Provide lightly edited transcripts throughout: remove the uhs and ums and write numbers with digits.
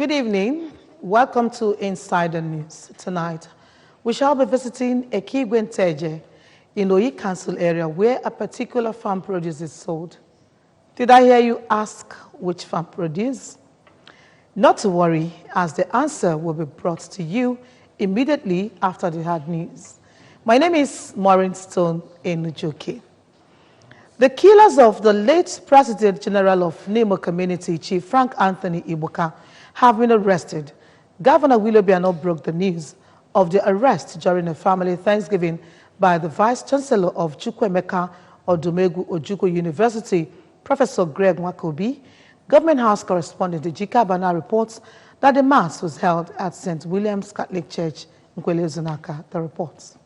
Good evening. Welcome to Insider News. Tonight, we shall be visiting Ekigwenteje in Oyi Council area where a particular farm produce is sold. Did I hear you ask which farm produce? Not to worry, as the answer will be brought to you immediately after the hard news. My name is Maureen Stone Enujoke. The killers of the late President General of Nemo Community, Chief Frank Anthony Ibuka, have been arrested. Governor Willoughby broke the news of the arrest during a family Thanksgiving by the Vice Chancellor of Chukwuemeka Odumegwu Ojukwu University, Professor Greg Nwakobi. Government House correspondent Ejika Bana reports that the Mass was held at St. William's Catholic Church, Nkwele Zunaka. The reports.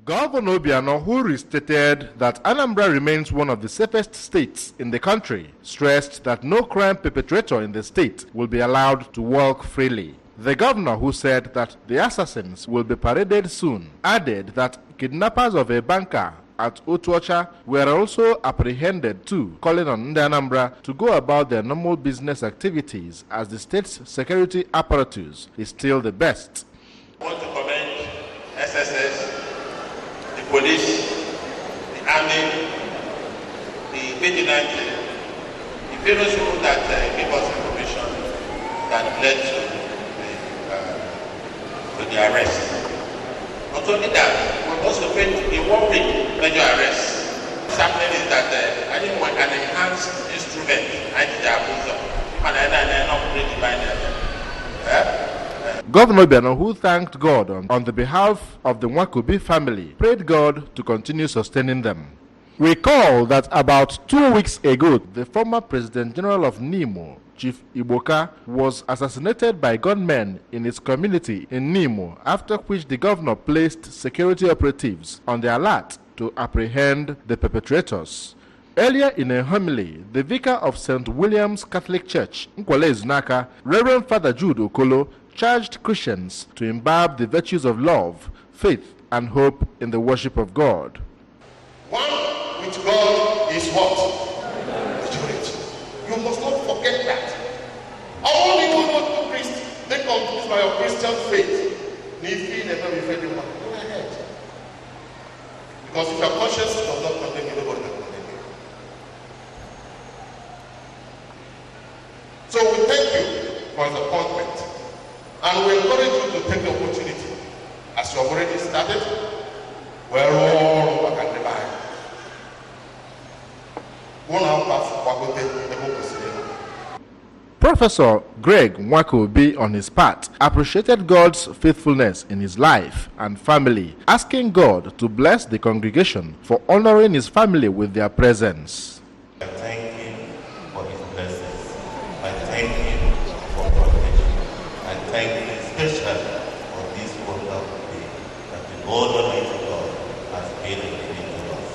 Governor Obiano, who restated that Anambra remains one of the safest states in the country, stressed that no crime perpetrator in the state will be allowed to walk freely. The governor, who said that the assassins will be paraded soon, added that kidnappers of a banker at Otuocha were also apprehended too, calling on Anambra to go about their normal business activities as the state's security apparatus is still the best. I want to commend SSS, the police, the army, the vigilante, the various people that gave us information that led to the arrest. Not only that, we also made a one-week major arrest. What's happening is that I didn't want an enhanced instrument, Governor Obiano, who thanked God on the behalf of the Nwakobi family, prayed God to continue sustaining them. Recall that about 2 weeks ago, the former President General of Nimo, Chief Ibuka, was assassinated by gunmen in his community in Nimo, after which the governor placed security operatives on the alert to apprehend the perpetrators. Earlier in a homily, the vicar of St. William's Catholic Church, Nkwele Zunaka, Reverend Father Jude Okolo, charged Christians to imbibe the virtues of love, faith, and hope in the worship of God. One with God is what? Majority. You must not forget that. All you want to priest, they confused by your Christian faith. Nifi never be fed in one. Go ahead. Because if your conscience does not condemn you, nobody can condemn you. So we thank you for his appointment. And we encourage you to take the opportunity, as you have already started, we're all back and revive. Professor Greg Nwakobi, on his part, appreciated God's faithfulness in his life and family, asking God to bless the congregation for honoring his family with their presence. I thank him for his blessings. I thank him for protection. I thank him especially for this wonderful day that the Lord Almighty God has given to us.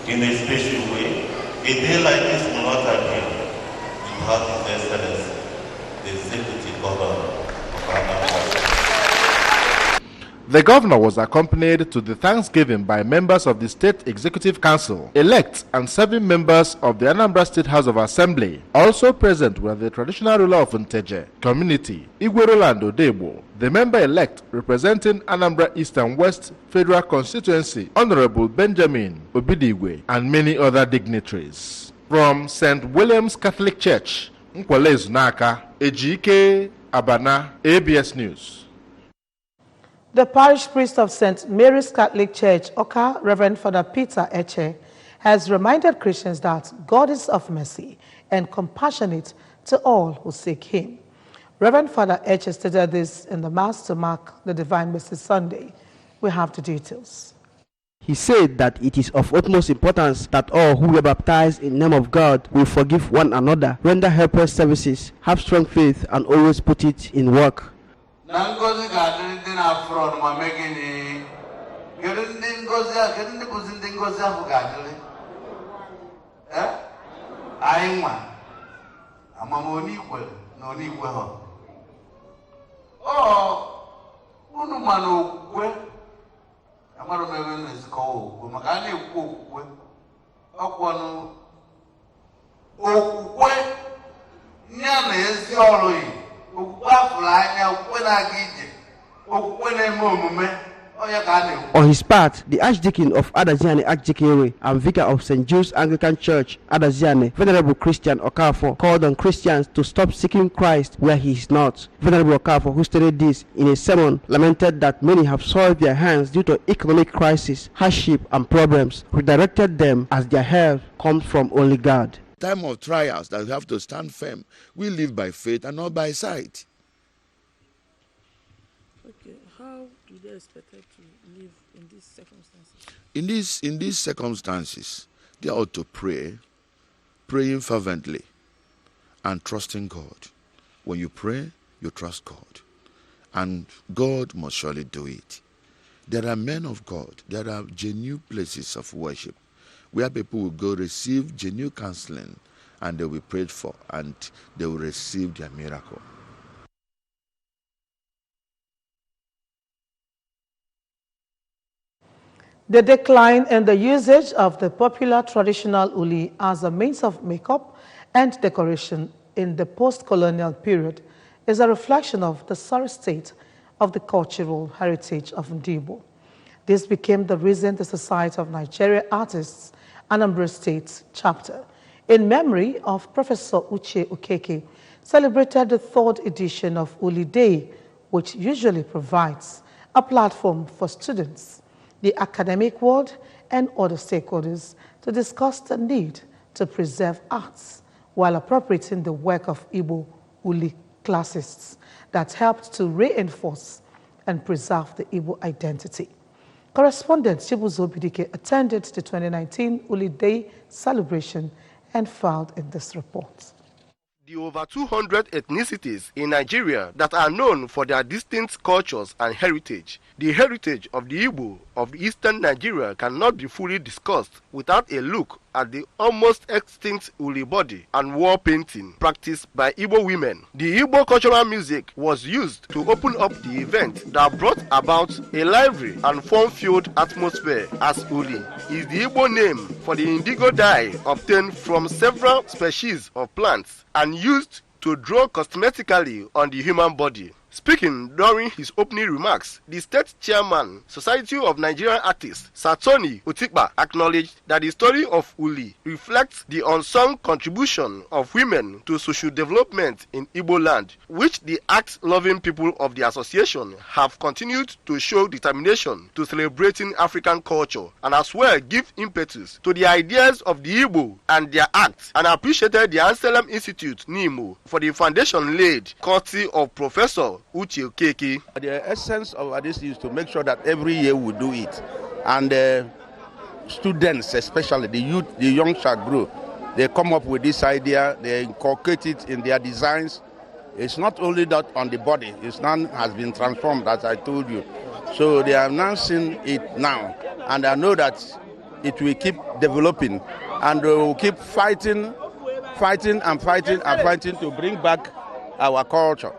In a special way, a day like this will not appear without His Excellency, the Executive Governor of Anambra. The governor was accompanied to the Thanksgiving by members of the State Executive Council, elect and serving members of the Anambra State House of Assembly. Also present were the traditional ruler of Nteje community, Igwe Roland Odebo, the member-elect representing Anambra East and West Federal Constituency, Honorable Benjamin Obidigwe, and many other dignitaries. From St. William's Catholic Church, Nkwele Zunaka, Ejike Abana, ABS News. The parish priest of St. Mary's Catholic Church, Oka, Reverend Father Peter Eche, has reminded Christians that God is of mercy and compassionate to all who seek him. Reverend Father Eche stated this in the Mass to mark the Divine Mercy Sunday. We have the details. He said that it is of utmost importance that all who were baptized in the name of God will forgive one another, render helpless services, have strong faith, and always put it in work. On his part, the Archdeacon of Adaziane Ajikere and Vicar of St. Jude's Anglican Church, Adaziane, Venerable Christian Okafor, called on Christians to stop seeking Christ where he is not. Venerable Okafor, who stated this in a sermon, lamented that many have soiled their hands due to economic crisis, hardship, and problems, redirected them as their help comes from only God. Time of trials that we have to stand firm. We live by faith and not by sight. Okay, how do they expect to live in these circumstances? In these circumstances, they ought to pray, praying fervently, and trusting God. When you pray, you trust God, and God must surely do it. There are men of God. There are genuine places of worship where people will go receive genuine counseling, and they will be prayed for, and they will receive their miracle. The decline in the usage of the popular traditional uli as a means of makeup and decoration in the post-colonial period is a reflection of the sorry state of the cultural heritage of Ndibo. This became the reason the Society of Nigeria Artists, Anambra State chapter, in memory of Professor Uche Okeke, celebrated the third edition of Uli Day, which usually provides a platform for students, the academic world, and other stakeholders to discuss the need to preserve arts while appropriating the work of Igbo Uli classists that helped to reinforce and preserve the Igbo identity. Correspondent Chibuzo Bidike attended the 2019 Uli Day celebration and filed in this report. The over 200 ethnicities in Nigeria that are known for their distinct cultures and heritage. The heritage of the Igbo of eastern Nigeria cannot be fully discussed without a look at the almost extinct uli body and wall painting practiced by Igbo women. The Igbo cultural music was used to open up the event that brought about a lively and fun-filled atmosphere, as uli is the Igbo name for the indigo dye obtained from several species of plants and used to draw cosmetically on the human body. Speaking during his opening remarks, the state chairman, Society of Nigerian Artists, Satoni Otikpa, acknowledged that the story of Uli reflects the unsung contribution of women to social development in Igbo land, which the art-loving people of the association have continued to show determination to celebrating African culture, and as well give impetus to the ideas of the Igbo and their acts, and appreciated the Anselm Institute, NIMO, for the foundation laid, courtesy of Professor Uche Okeke. The essence of this is to make sure that every year we do it, and students, especially the youth, the young shall grow. They come up with this idea, they inculcate it in their designs. It's not only that on the body, it's now has been transformed, as I told you. So they are now seeing it now, and I know that it will keep developing, and we will keep fighting to bring back our culture.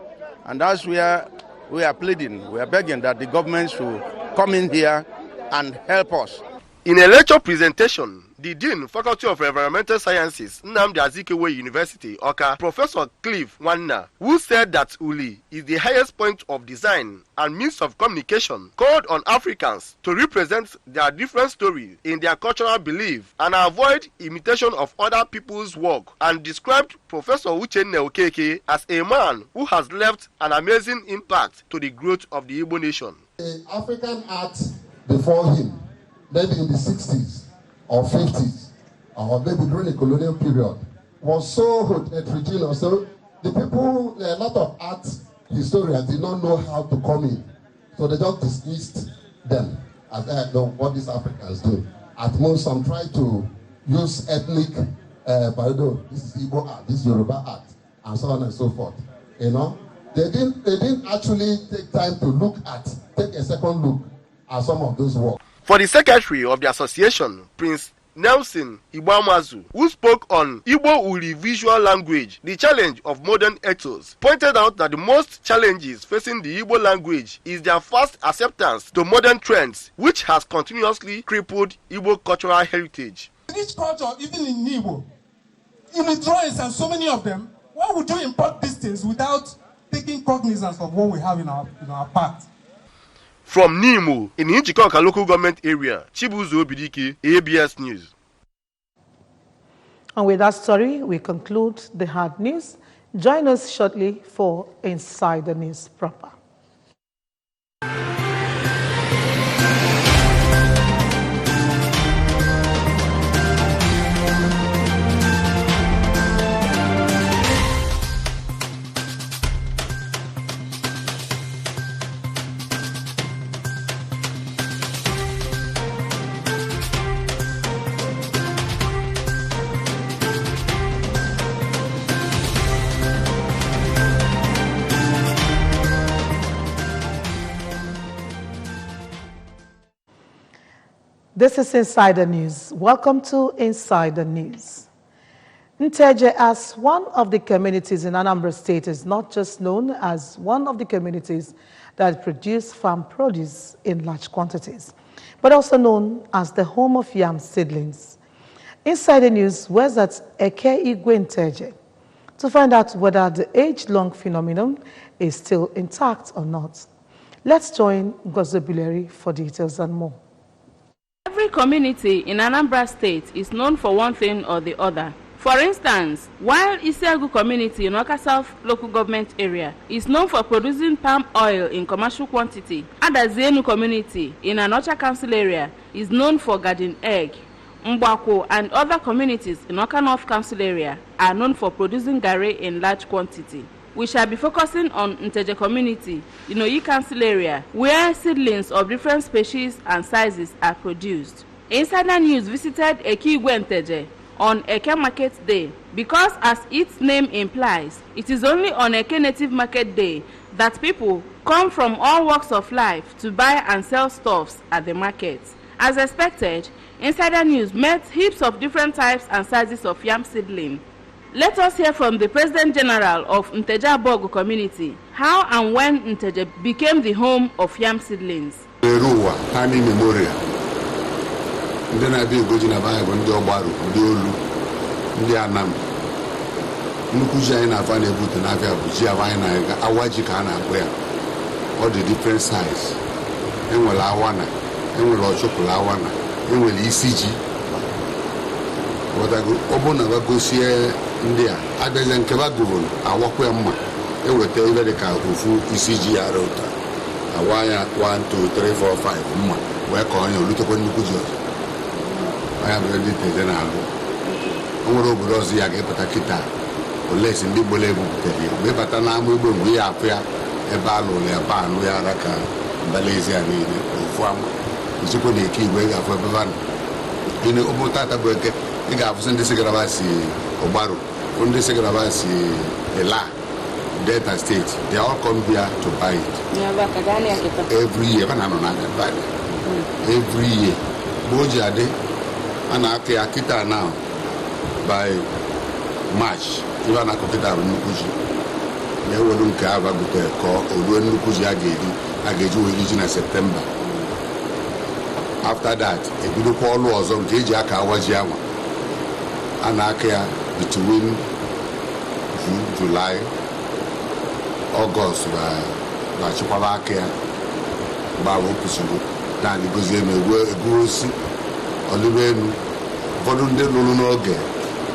And that's where we are pleading, we are begging that the government should come in here and help us. In a lecture presentation, the Dean, Faculty of Environmental Sciences, Nnamdi Azikiwe University, Oka, Professor Cliff Wanna, who said that Uli is the highest point of design and means of communication, called on Africans to represent their different stories in their cultural belief and avoid imitation of other people's work, and described Professor Uchenna Okeke as a man who has left an amazing impact to the growth of the Igbo nation. The African art before him, maybe in the 60s or 50s, or maybe during the colonial period, was so heterogeneous. So the people, a lot of art historians did not know how to come in. So they just dismissed them as they know what these Africans do. At most, some try to use ethnic, this is Igbo art, this is Yoruba art, and so on and so forth. You know, they didn't actually take time to take a second look at some of those works. For the secretary of the association, Prince Nelson Ibamazu, who spoke on Igbo Uli visual language, the challenge of modern ethos, pointed out that the most challenges facing the Igbo language is their fast acceptance to modern trends, which has continuously crippled Igbo cultural heritage. Each culture, even in Igbo, in the drawings and so many of them, why would you import these things without taking cognizance of what we have in our part. From Nimo, in Inchikoka local government area, Chibuzo Bidiki, ABS News. And with that story, we conclude the hard news. Join us shortly for Inside the News proper. This is Inside the News. Welcome to Inside the News. Nteje, as one of the communities in Anambra State, is not just known as one of the communities that produce farm produce in large quantities, but also known as the home of yam seedlings. Inside the News was at Eke Igwe Nteje to find out whether the age-long phenomenon is still intact or not. Let's join Gozobuleri for details and more. Every community in Anambra State is known for one thing or the other. For instance, while Isiagu community in Oka South local government area is known for producing palm oil in commercial quantity, Adazienu community in Anocha council area is known for garden egg. Mbako and other communities in Oka North council area are known for producing garri in large quantity. We shall be focusing on Nteje community in Oyi council area, where seedlings of different species and sizes are produced. Insider News visited Eke Igwe Nteje on Eke Market Day because, as its name implies, it is only on Eke Native Market Day that people come from all walks of life to buy and sell stuffs at the market. As expected, Insider News met heaps of different types and sizes of yam seedling. Let us hear from the President General of Nteja Bogu community how and when Nteje became the home of yam seedlings. Eruwa, Hani Memorial. Ndị na-abịa egoji na Bible, ndị ọgbaru, ndị olu, ndị Anambra. Nnukwu ji anyị na-afa na-ebute n'afịa bụ ji anyị na-aga awa ji ka a na-akpụ ya. All the different size. Enwere awana, enwere ọchụkwụrụ awana, enwere isi ji. Ọ bụ na bagosie ndị a abịazie nke bagoro awakwa ya mma eweta ibe dị ka ofu isi ji ya rụta awa ya 1 2 3 4 5 mma wee ka onye olutekwa nnukwu ji ọzọ anya bụrụ ndị Nteje na-alụ. O nwere obodo ọzọ ya ga-epụta kịta olesi ndị gbole ebupụtara ya mgbe ịbata n'ama ugbo mgbe ya afụ ya ebe a lụrụ ya anụ ya ara ka mbala ezi ya niile ofu ama nchekwa na Eke Igwe ga-afụ ebe vanụ ịnụ ụmụ tata bụ Eke ị ga-afụsị ndị sigaraba si Ogbaru, ndị sigaraba si Ela, Delta State. They all come here to buy it. Every year, every year. Boji ade, ana ake akita now by March. Iba na kokita nukuji. Ya wolu nke ava bute ko olu nukuji ageji weliji na September. After that, ebido ko olu ozo nke eji aka awaji anwa. Ana ake ya between June, July, August, ba chikwaba aka ya ba wopusugo na ligozie na eguosi olibenu ụfọdụ ndị lụrụ n'oge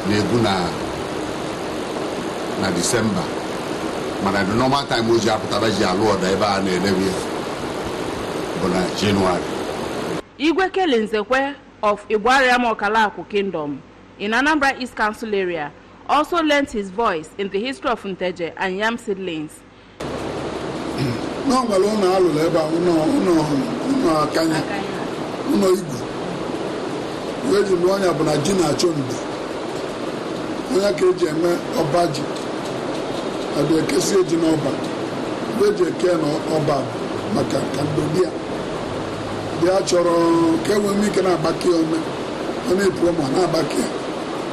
na-egwu na December mana the normal time o ji apụtara ji alụ ọda ebe a na-elebe bụ na January. Igwe Kelinzekwe of Igwariam Okalaku Kingdom in Anambra East Council area also lent his voice in the history of Nteje and yam seedlings. No, Malona Aluleba, no, Akanya, no, Igwe. Where you know, Abonajina Chondi. When I came to Obaji, I do a case in Oba. Where you can Oba, Maka, Cambodia. The actual Kevin Mikana Baki on me, only promo, not Baki.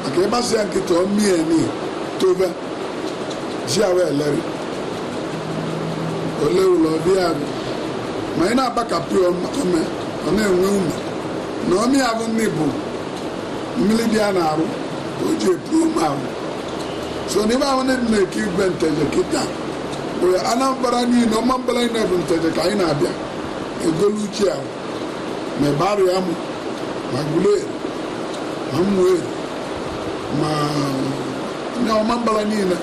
I came back to me and me, Toba, Jawa Larry. Ole bia ma ina baka pio ome ona enwe ume na omi avu nibu mmili bia na aru oje pio ma so ni ba wona na Eke Igwe Nteje kita Anambra niile ọmambala niile bụ Nteje ka anyị na-abịa egolu uche ahụ ma ịbarị amụ ma Aguleri ma Mmụeri ma nye ọmambala niile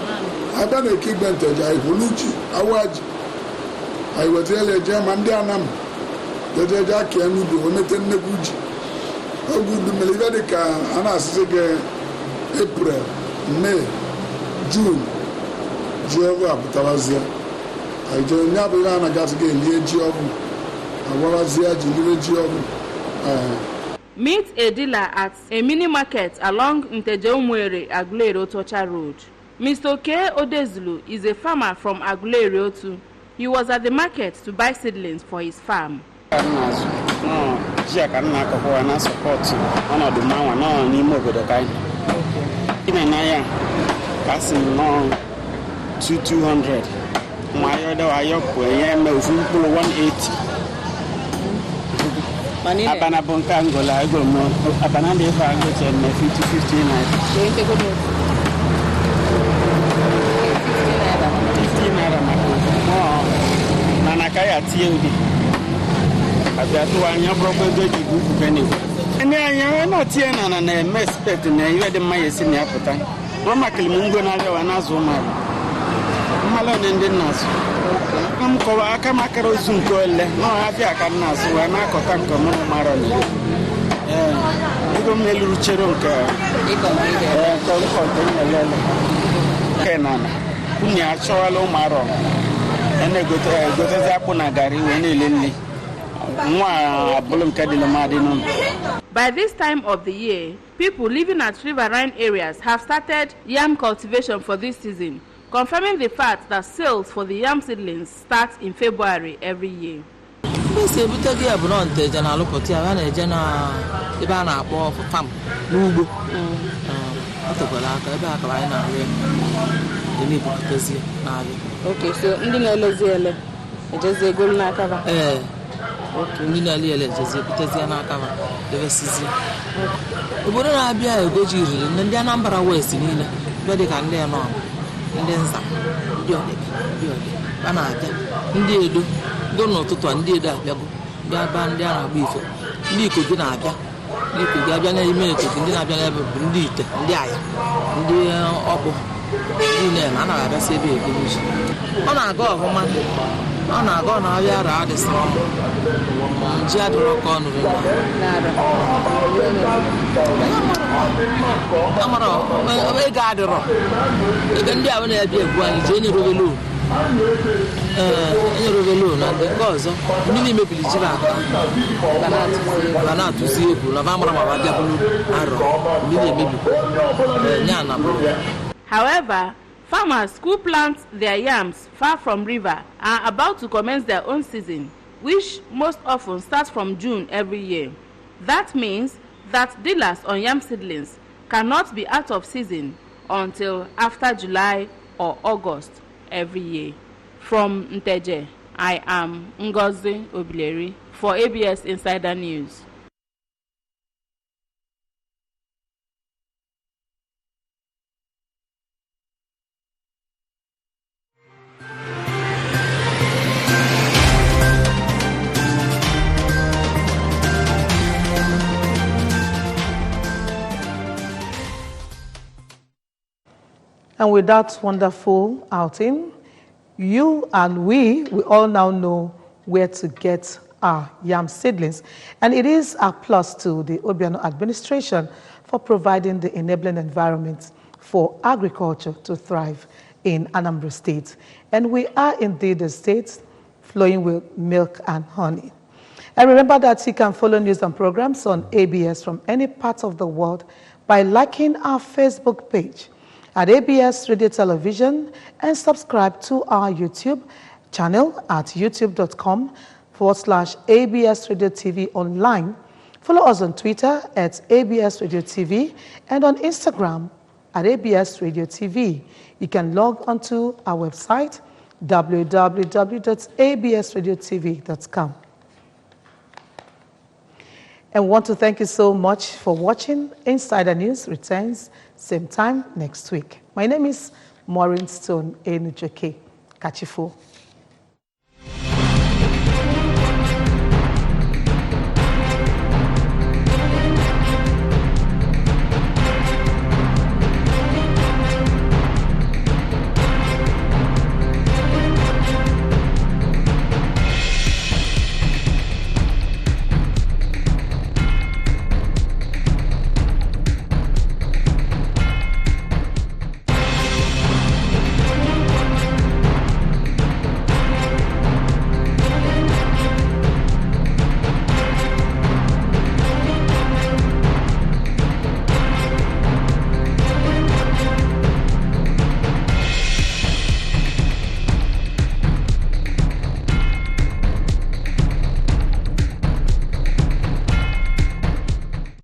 abịa na Ekigwe Nteje anyị bụ n'uchi awaji anyị wetara eje ma ndị Anam jejeje aka ya n'ubi wemete nnekwu ji oge udu mmiri ibe dị ka a na-asịsị gị April, May, June ji ọgwụ apụtawazie anyị jere nye abụghị a na-agasị gị elie ji ọgwụ agwawazie ji lire ji ọgwụ. Meet a dealer at a mini market along Nteje Umuere Aguleri Otocha Road. Mr. Oke Odezulu is a farmer from Aguleri Otu. He was at the market to buy seedlings for his farm. Abana bonka Angola, I go more. Abana de Fango, 50 naira. 50 naira. Nanakaya TOD. Abiatu anya broken doji buku penny. And I am not here and I expect to know you had the Maya in the appetite. Mama Kilimungo Nazoma. Malon and the Nas. Come cover Akamakaro soon to no Afia Canas, who are not Cotanco Maron. You don't make Lucheronka. Kenana. Punya Chawalo Maron. And they go to Zapunagari when they lend. By this time of the year, people living at riverine areas have started yam cultivation for this season, confirming the fact that sales for the yam seedlings start in February every year. Okay, so just a good nakava. Ndị na-ali ele jezi pụtezi na akaba devesizi obodo na-abịa egoji riri ndị Anambra West niile bịa dị ka ndị Anọ ndị Nza ndị Ọdịbe a na-abịa ndị Edo go n'ụtụtụ ndị Edo abịago ndị Aba ndị a na-agba ifo ndị Ikogi na-abịa ndị Ikogi abịa n'ime Ikogi ndị na-abịa n'ebe bụ ndị Ite ndị Aya ndị Ọkpụ ndị na anaghị abịasị ebe egoji ọ na-aga ọfụma ọ na-aga ọ na-abịa ara adịsị ji adịrọ ka ọ nụrụ amara ego adịrọ ego ndị ahụ na-abịa egwu anyị ji enye rovelo na ndị nke ọzọ ndị na-emebili ji na-aka ga na-atụzi egwu na amara ma abịa bụrụ arọ ndị na-emebikwa nya na bụrụ. However, farmers who plant their yams far from river are about to commence their own season, which most often starts from June every year. That means that dealers on yam seedlings cannot be out of season until after July or August every year. From Nteje, I am Ngozi Obileri for ABS Insider News. And with that wonderful outing, you and we all now know where to get our yam seedlings. And it is a plus to the Obiano administration for providing the enabling environment for agriculture to thrive in Anambra State. And we are indeed a state flowing with milk and honey. And remember that you can follow news and programs on ABS from any part of the world by liking our Facebook page at ABS Radio Television and subscribe to our YouTube channel at youtube.com/ABS Radio TV online. Follow us on Twitter at ABS Radio TV and on Instagram at ABS Radio TV. You can log onto our website www.absradiotv.com. And want to thank you so much for watching. Insider News returns same time next week. My name is Maureen Stone Enujoke. Kachifo.